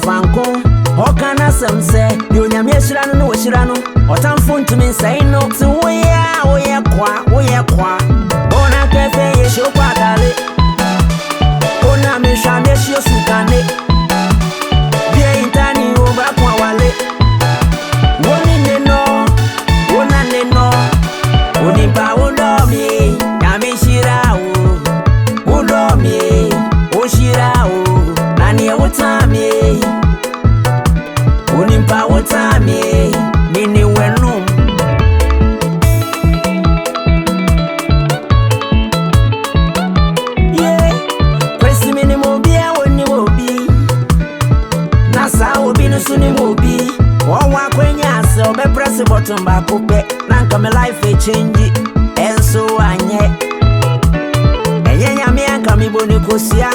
fanko okana samse yonyame hira no wo hira no otamfo ntumi nsai no ti wo ye kwa ona kefe ye shokwa kale ona me shane shio sukane bia intani oba kwa wale woni neno ona neno oni ba wodo mi yame hira o wodo mi o hira o nani e wotami onimpa wotami nini wenum yeah kwesi mini mobia woni mobi nasa obi no suni mobi wonwa kwenya ase obe press button ba kope nanka me life e change enso anye enye nyame anka mi boni kosia